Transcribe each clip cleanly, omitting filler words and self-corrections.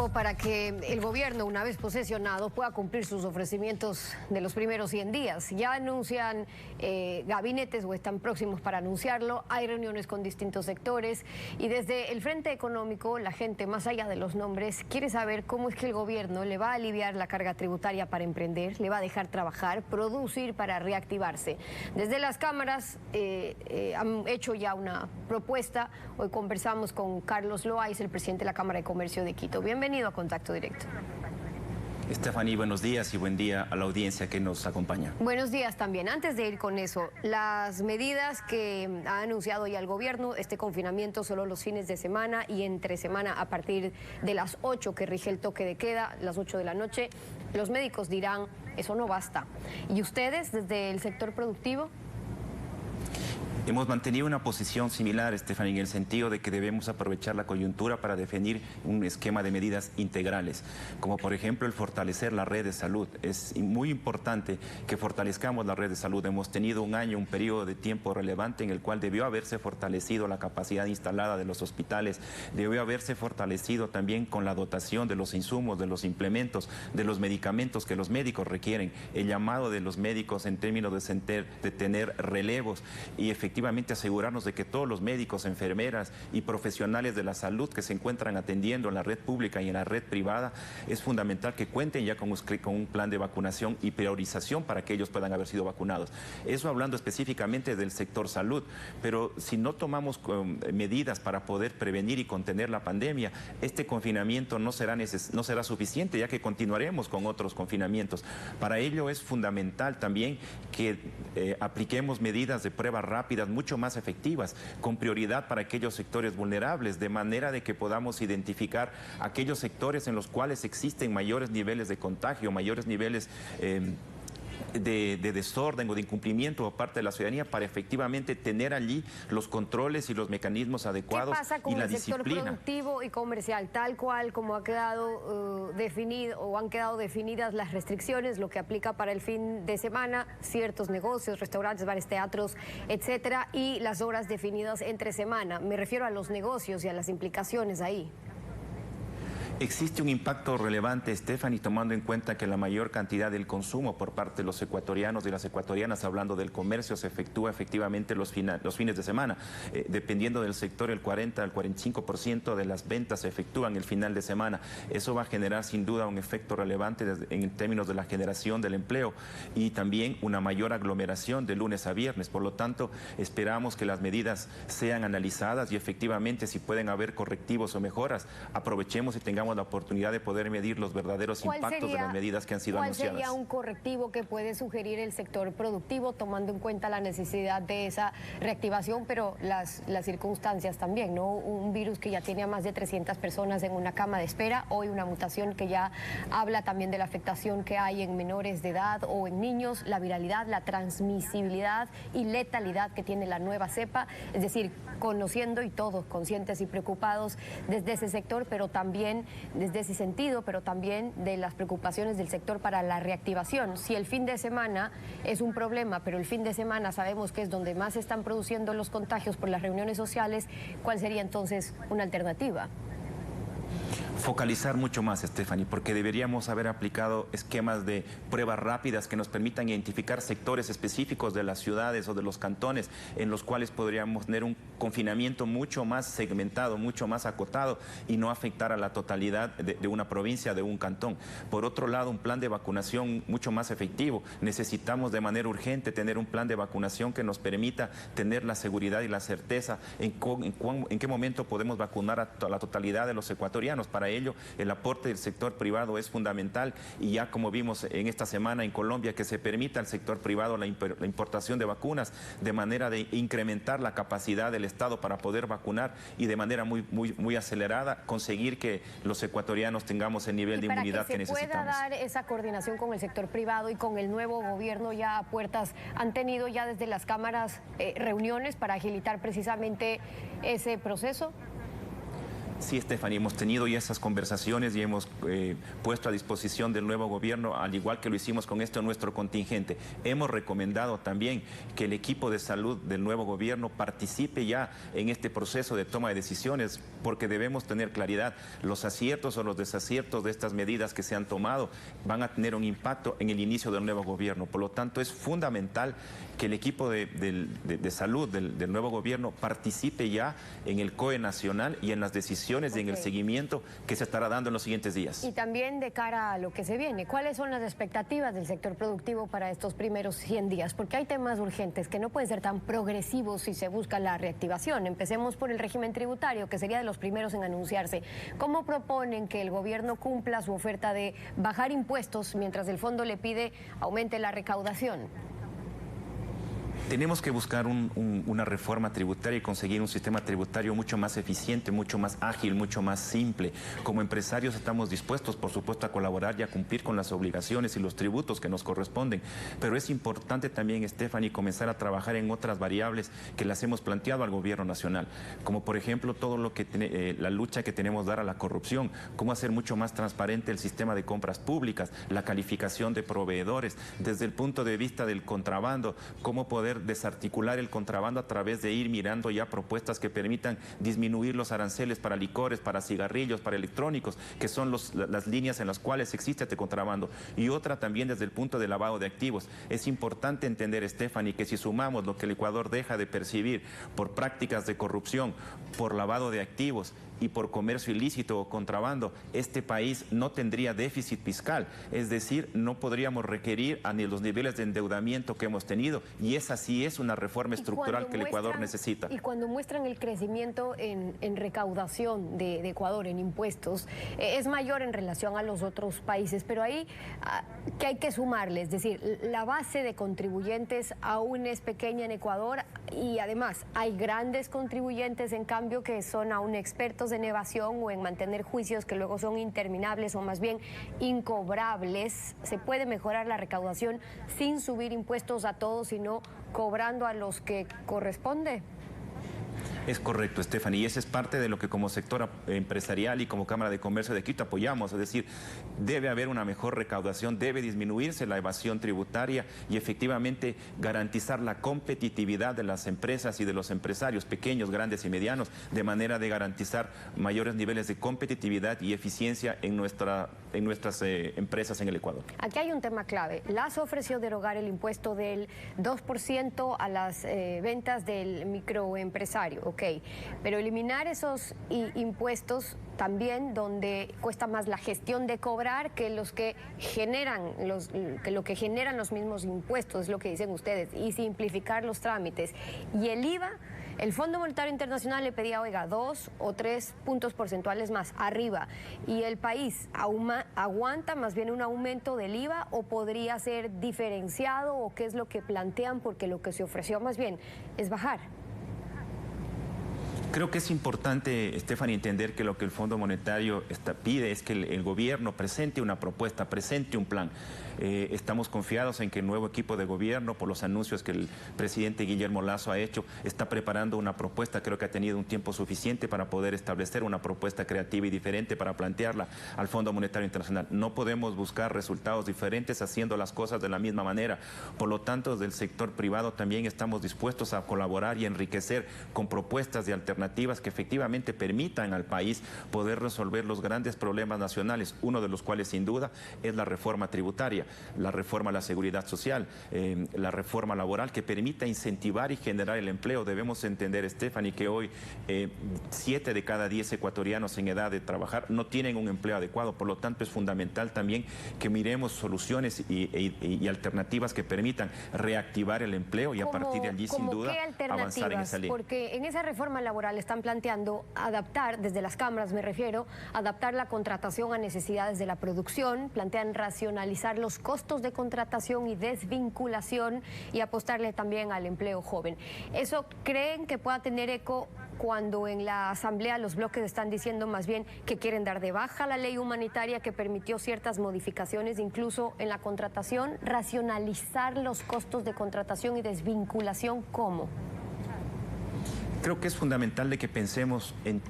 Esto para que el gobierno, una vez posesionado, pueda cumplir sus ofrecimientos de los primeros 100 días. Ya anuncian gabinetes o están próximos para anunciarlo, hay reuniones con distintos sectores y desde el Frente Económico la gente, más allá de los nombres, quiere saber cómo es que el gobierno le va a aliviar la carga tributaria para emprender, le va a dejar trabajar, producir para reactivarse. Desde las cámaras han hecho ya una propuesta. Hoy conversamos con Carlos Loaiz, el presidente de la Cámara de Comercio de Quito. Bienvenido a Contacto Directo. Stephanie, buenos días y buen día a la audiencia que nos acompaña. Buenos días también. Antes de ir con eso, las medidas que ha anunciado ya el gobierno, este confinamiento solo los fines de semana y entre semana a partir de las 8 que rige el toque de queda, las 8 de la noche, los médicos dirán, eso no basta. ¿Y ustedes desde el sector productivo? Hemos mantenido una posición similar, Stephanie, en el sentido de que debemos aprovechar la coyuntura para definir un esquema de medidas integrales, como por ejemplo el fortalecer la red de salud. Es muy importante que fortalezcamos la red de salud. Hemos tenido un año, un periodo de tiempo relevante en el cual debió haberse fortalecido la capacidad instalada de los hospitales, debió haberse fortalecido también con la dotación de los insumos, de los implementos, de los medicamentos que los médicos requieren, el llamado de los médicos en términos de tener relevos y efectivamente asegurarnos de que todos los médicos, enfermeras y profesionales de la salud que se encuentran atendiendo en la red pública y en la red privada, es fundamental que cuenten ya con un plan de vacunación y priorización para que ellos puedan haber sido vacunados. Eso hablando específicamente del sector salud, pero si no tomamos medidas para poder prevenir y contener la pandemia, este confinamiento no será suficiente, ya que continuaremos con otros confinamientos. Para ello es fundamental también que apliquemos medidas de pruebas rápidas mucho más efectivas, con prioridad para aquellos sectores vulnerables, de manera de que podamos identificar aquellos sectores en los cuales existen mayores niveles de contagio, mayores niveles de desorden o de incumplimiento por parte de la ciudadanía, para efectivamente tener allí los controles y los mecanismos adecuados y la disciplina. ¿Qué pasa con el sector productivo y comercial, tal cual como ha quedado definido o han quedado definidas las restricciones, lo que aplica para el fin de semana, ciertos negocios, restaurantes, bares, teatros, etcétera, y las horas definidas entre semana? Me refiero a los negocios y a las implicaciones ahí. Existe un impacto relevante, Stephanie, tomando en cuenta que la mayor cantidad del consumo por parte de los ecuatorianos y las ecuatorianas, hablando del comercio, se efectúa efectivamente los fines de semana. Dependiendo del sector, el 40 al 45% de las ventas se efectúan el final de semana. Eso va a generar sin duda un efecto relevante en términos de la generación del empleo y también una mayor aglomeración de lunes a viernes. Por lo tanto, esperamos que las medidas sean analizadas y efectivamente, si pueden haber correctivos o mejoras, aprovechemos y tengamos la oportunidad de poder medir los verdaderos impactos de las medidas que han sido anunciadas. ¿Cuál sería un correctivo que puede sugerir el sector productivo, tomando en cuenta la necesidad de esa reactivación, pero las circunstancias también, ¿no? Un virus que ya tiene a más de 300 personas en una cama de espera, hoy una mutación que ya habla también de la afectación que hay en menores de edad o en niños, la viralidad, la transmisibilidad y letalidad que tiene la nueva cepa, es decir, conociendo y todos conscientes y preocupados desde ese sector, pero también desde ese sentido, pero también de las preocupaciones del sector para la reactivación. Si el fin de semana es un problema, pero el fin de semana sabemos que es donde más se están produciendo los contagios por las reuniones sociales, ¿cuál sería entonces una alternativa? Focalizar mucho más, Stephanie, porque deberíamos haber aplicado esquemas de pruebas rápidas que nos permitan identificar sectores específicos de las ciudades o de los cantones en los cuales podríamos tener un confinamiento mucho más segmentado, mucho más acotado y no afectar a la totalidad de una provincia, de un cantón. Por otro lado, un plan de vacunación mucho más efectivo. Necesitamos de manera urgente tener un plan de vacunación que nos permita tener la seguridad y la certeza en qué momento podemos vacunar a la totalidad de los ecuatorianos. Para ello, el aporte del sector privado es fundamental y ya como vimos en esta semana en Colombia, que se permita al sector privado la importación de vacunas de manera de incrementar la capacidad del Estado para poder vacunar y de manera muy acelerada conseguir que los ecuatorianos tengamos el nivel de inmunidad que necesitamos. Para que se pueda dar esa coordinación con el sector privado y con el nuevo gobierno ya a puertas, ¿han tenido ya desde las cámaras reuniones para agilitar precisamente ese proceso? Sí, Stephanie, hemos tenido ya esas conversaciones y hemos puesto a disposición del nuevo gobierno, al igual que lo hicimos con nuestro contingente. Hemos recomendado también que el equipo de salud del nuevo gobierno participe ya en este proceso de toma de decisiones, porque debemos tener claridad. Los aciertos o los desaciertos de estas medidas que se han tomado van a tener un impacto en el inicio del nuevo gobierno. Por lo tanto, es fundamental que el equipo de salud del nuevo gobierno participe ya en el COE nacional y en las decisiones y en el seguimiento que se estará dando en los siguientes días. Y también de cara a lo que se viene, ¿cuáles son las expectativas del sector productivo para estos primeros 100 días? Porque hay temas urgentes que no pueden ser tan progresivos si se busca la reactivación. Empecemos por el régimen tributario, que sería de los primeros en anunciarse. ¿Cómo proponen que el gobierno cumpla su oferta de bajar impuestos mientras el fondo le pide aumente la recaudación? Tenemos que buscar una reforma tributaria y conseguir un sistema tributario mucho más eficiente, mucho más ágil, mucho más simple. Como empresarios estamos dispuestos, por supuesto, a colaborar y a cumplir con las obligaciones y los tributos que nos corresponden. Pero es importante también, Stephanie, comenzar a trabajar en otras variables que las hemos planteado al gobierno nacional. Como por ejemplo, todo lo que la lucha que tenemos que dar a la corrupción, cómo hacer mucho más transparente el sistema de compras públicas, la calificación de proveedores, desde el punto de vista del contrabando, cómo poder desarticular el contrabando a través de ir mirando ya propuestas que permitan disminuir los aranceles para licores, para cigarrillos, para electrónicos, que son las líneas en las cuales existe este contrabando. Y otra también desde el punto de lavado de activos. Es importante entender, Stephanie, que si sumamos lo que el Ecuador deja de percibir por prácticas de corrupción, por lavado de activos y por comercio ilícito o contrabando, este país no tendría déficit fiscal, es decir, no podríamos requerir a los niveles de endeudamiento que hemos tenido, y esa sí es una reforma estructural que el Ecuador necesita. Y cuando muestran el crecimiento en recaudación de Ecuador, en impuestos, es mayor en relación a los otros países, pero ahí que hay que sumarle, es decir, la base de contribuyentes aún es pequeña en Ecuador, y además hay grandes contribuyentes, en cambio, que son aún expertos en evasión o en mantener juicios que luego son interminables o más bien incobrables. Se puede mejorar la recaudación sin subir impuestos a todos, sino cobrando a los que corresponde. Es correcto, Stephanie, y esa es parte de lo que como sector empresarial y como Cámara de Comercio de Quito apoyamos, es decir, debe haber una mejor recaudación, debe disminuirse la evasión tributaria y efectivamente garantizar la competitividad de las empresas y de los empresarios pequeños, grandes y medianos, de manera de garantizar mayores niveles de competitividad y eficiencia en nuestras empresas en el Ecuador. Aquí hay un tema clave. Lazo ofreció derogar el impuesto del 2% a las ventas del microempresario. Ok, pero eliminar esos impuestos también donde cuesta más la gestión de cobrar que lo que generan los mismos impuestos, es lo que dicen ustedes, y simplificar los trámites. Y el IVA, el Fondo Monetario Internacional le pedía, oiga, 2 o 3 puntos porcentuales más arriba, y el país aguanta más bien un aumento del IVA, o podría ser diferenciado, o qué es lo que plantean, porque lo que se ofreció más bien es bajar. Creo que es importante, Stephanie, entender que lo que el Fondo Monetario pide es que el gobierno presente una propuesta, presente un plan. Estamos confiados en que el nuevo equipo de gobierno, por los anuncios que el presidente Guillermo Lasso ha hecho, está preparando una propuesta. Creo que ha tenido un tiempo suficiente para poder establecer una propuesta creativa y diferente para plantearla al Fondo Monetario Internacional. No podemos buscar resultados diferentes haciendo las cosas de la misma manera. Por lo tanto, desde el sector privado también estamos dispuestos a colaborar y enriquecer con propuestas y alternativas que efectivamente permitan al país poder resolver los grandes problemas nacionales, uno de los cuales sin duda es la reforma tributaria, la reforma a la seguridad social, la reforma laboral que permita incentivar y generar el empleo. Debemos entender, Stephanie, que hoy 7 de cada 10 ecuatorianos en edad de trabajar no tienen un empleo adecuado. Por lo tanto, es fundamental también que miremos soluciones y alternativas que permitan reactivar el empleo y a partir de allí, sin duda, avanzar en esa línea. Porque en esa reforma laboral están planteando adaptar, desde las cámaras me refiero, adaptar la contratación a necesidades de la producción, plantean racionalizar los costos de contratación y desvinculación y apostarle también al empleo joven. ¿Eso creen que pueda tener eco cuando en la Asamblea los bloques están diciendo más bien que quieren dar de baja la ley humanitaria que permitió ciertas modificaciones incluso en la contratación, racionalizar los costos de contratación y desvinculación? ¿Cómo? Creo que es fundamental de que pensemos en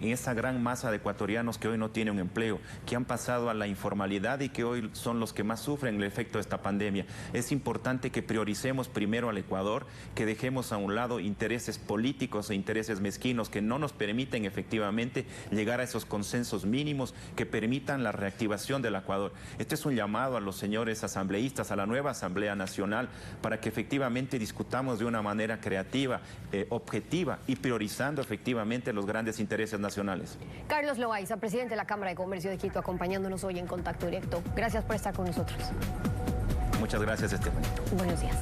esa gran masa de ecuatorianos que hoy no tienen un empleo, que han pasado a la informalidad y que hoy son los que más sufren el efecto de esta pandemia. Es importante que prioricemos primero al Ecuador, que dejemos a un lado intereses políticos e intereses mezquinos que no nos permiten efectivamente llegar a esos consensos mínimos que permitan la reactivación del Ecuador. Este es un llamado a los señores asambleístas, a la nueva Asamblea Nacional, para que efectivamente discutamos de una manera creativa, objetiva y priorizando efectivamente los grandes intereses nacionales. Carlos Loaiza, presidente de la Cámara de Comercio de Quito, acompañándonos hoy en Contacto Directo. Gracias por estar con nosotros. Muchas gracias, Estefanía. Buenos días.